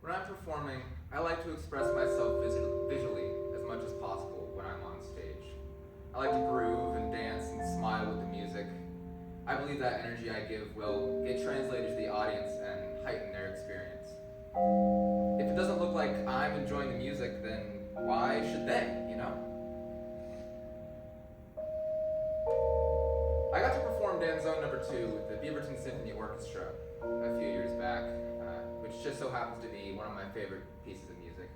When I'm performing, I like to express myself visually as much as possible when I'm on stage. I like to groove and dance and smile with the music. I believe that energy I give will get translated to the audience and heighten their experience. If it doesn't look like I'm enjoying the music, then why should they, you know? I got to perform Danzone No. 2 with the Beaverton Symphony Orchestra a few years back, which just so happens to be one of my favorite pieces of music.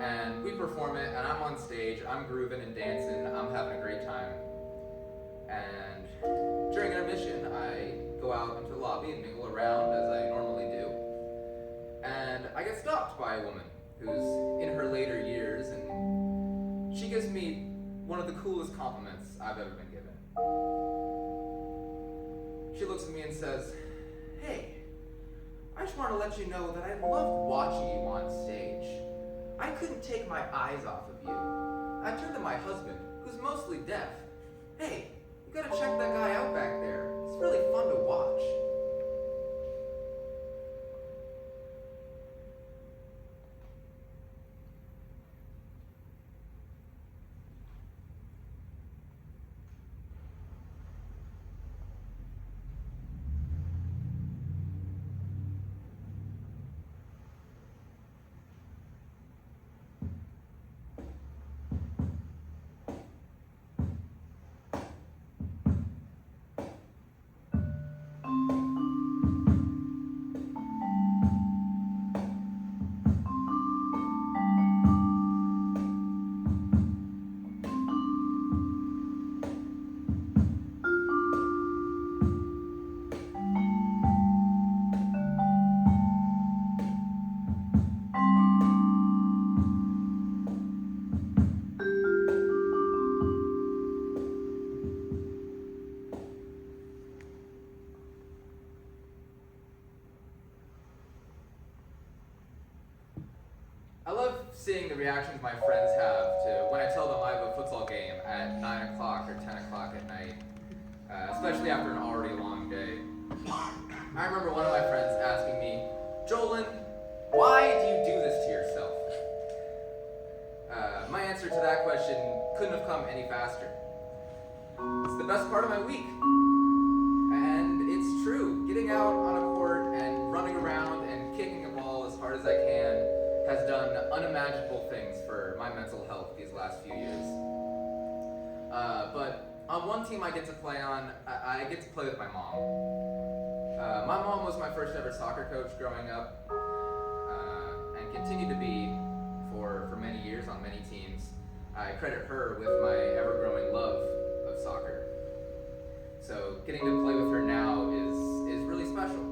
And we perform it, and I'm on stage, I'm grooving and dancing, I'm having a great time. And during intermission, I go out into the lobby and mingle around as I normally do. And I get stopped by a woman who's in her later years, and she gives me one of the coolest compliments I've ever been given. She looks at me and says, "Hey, I just want to let you know that I loved watching you on stage. I couldn't take my eyes off of you. I turned to my husband, who's mostly deaf. Hey, you gotta check that guy out back there. It's really fun to watch." I love seeing the reactions my friends have to when I tell them I have a futsal game at 9 o'clock or 10 o'clock at night, especially after an already long day. I remember one of my friends asking me, "Jolan, why do you do this to yourself?" My answer to that question couldn't have come any faster. It's the best part of my week. And it's true. Getting out on a court and running around and kicking a ball as hard as I can has done unimaginable things for my mental health these last few years. But on one team I get to play on, I get to play with my mom. My mom was my first ever soccer coach growing up, and continued to be for many years on many teams. I credit her with my ever-growing love of soccer. So getting to play with her now is really special.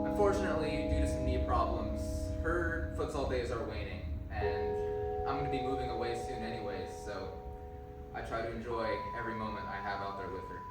Unfortunately, due to some knee problems, her futsal days are waning, and I'm going to be moving away soon anyways, so I try to enjoy every moment I have out there with her.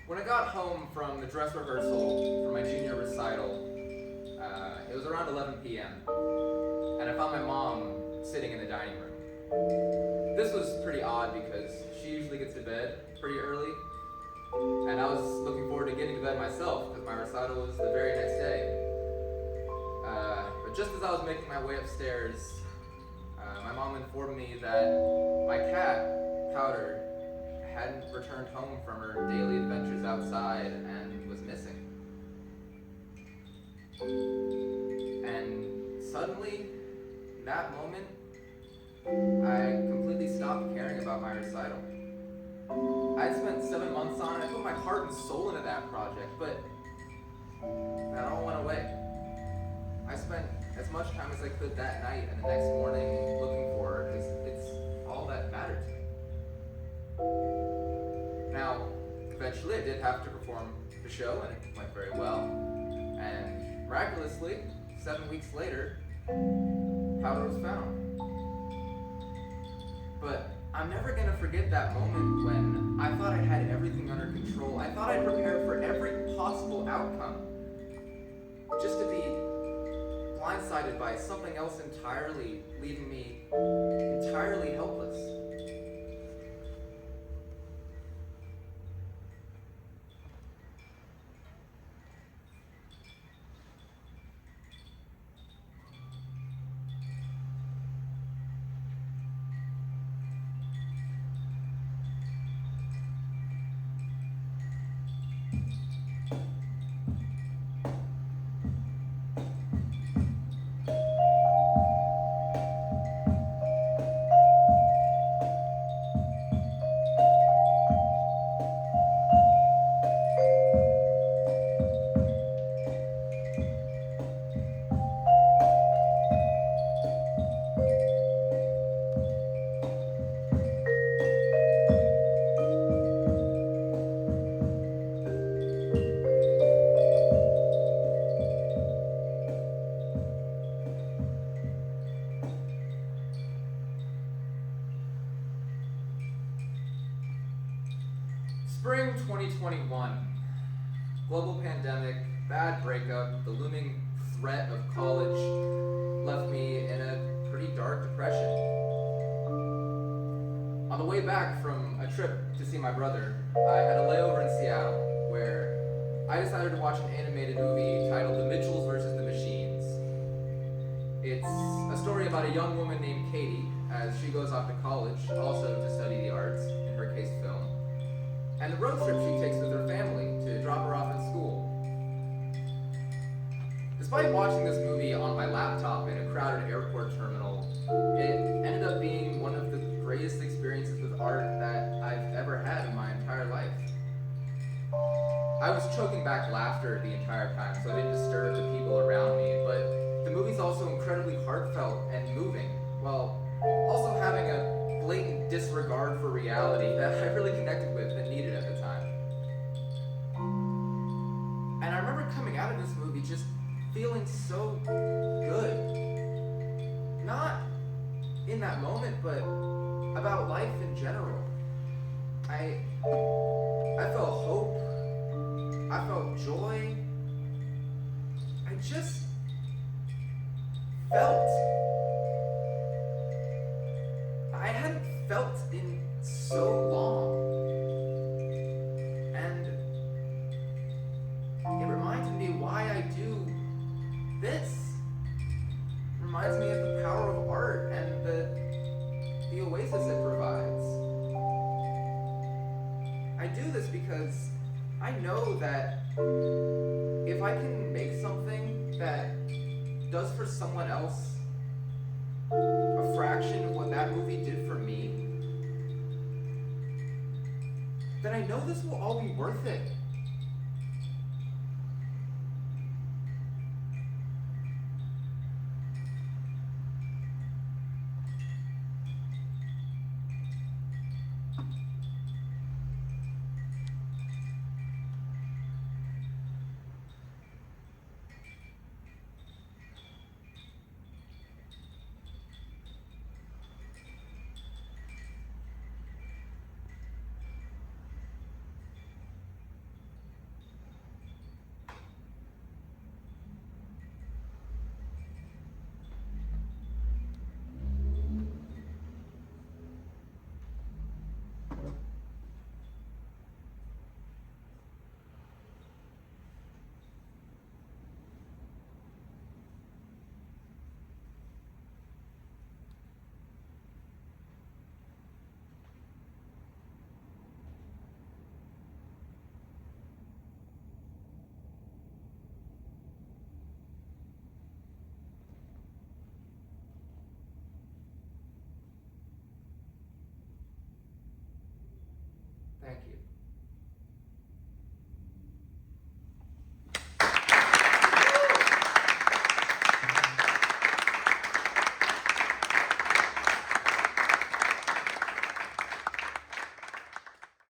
When I got home from the dress rehearsal for my junior recital, it was around 11 p.m., and I found my mom sitting in the dining room. This was pretty odd because she usually gets tickets to bed pretty early, and I was looking forward to getting to bed myself because my recital was the very next day. But just as I was making my way upstairs, my mom informed me that my cat, Powder, hadn't returned home from her daily adventures outside and was missing. And suddenly, in that moment, I completely stopped caring about my recital. I'd spent 7 months on it, I put my heart and soul into that project, but that all went away. I spent as much time as I could that night and the next morning looking for her, because it's all that mattered to me. Now, eventually I did have to perform the show, and it went very well. And miraculously, 7 weeks later, Powder was found. But I'm never gonna forget that moment when I thought I had everything under control. I thought I'd prepared for every possible outcome, just to be blindsided by something else entirely, leaving me entirely helpless. Spring 2021. Global pandemic, bad breakup, the looming threat of college left me in a pretty dark depression. On the way back from a trip to see my brother, I had a layover in Seattle where I decided to watch an animated movie titled The Mitchells vs. the Machines. It's a story about a young woman named Katie as she goes off to college, also to study the arts, in her case film, and the road trip she takes with her family to drop her off at school. Despite watching this movie on my laptop in a crowded airport terminal, it ended up being one of the greatest experiences with art that I've ever had in my entire life. I was choking back laughter the entire time so I didn't disturb the people around me, but the movie's also incredibly heartfelt and moving, while also having a blatant disregard for reality that I really connected with and needed at the time. And I remember coming out of this movie just feeling so good. Not in that moment, but about life in general. I felt hope. I felt joy. I just felt. I hadn't felt in so long. And it reminded me why I do this. It reminds me of the power of art and the oasis it provides. I do this because I know that if I can make something that does for someone else a fraction of what that movie did for me, then I know this will all be worth it. Thank you.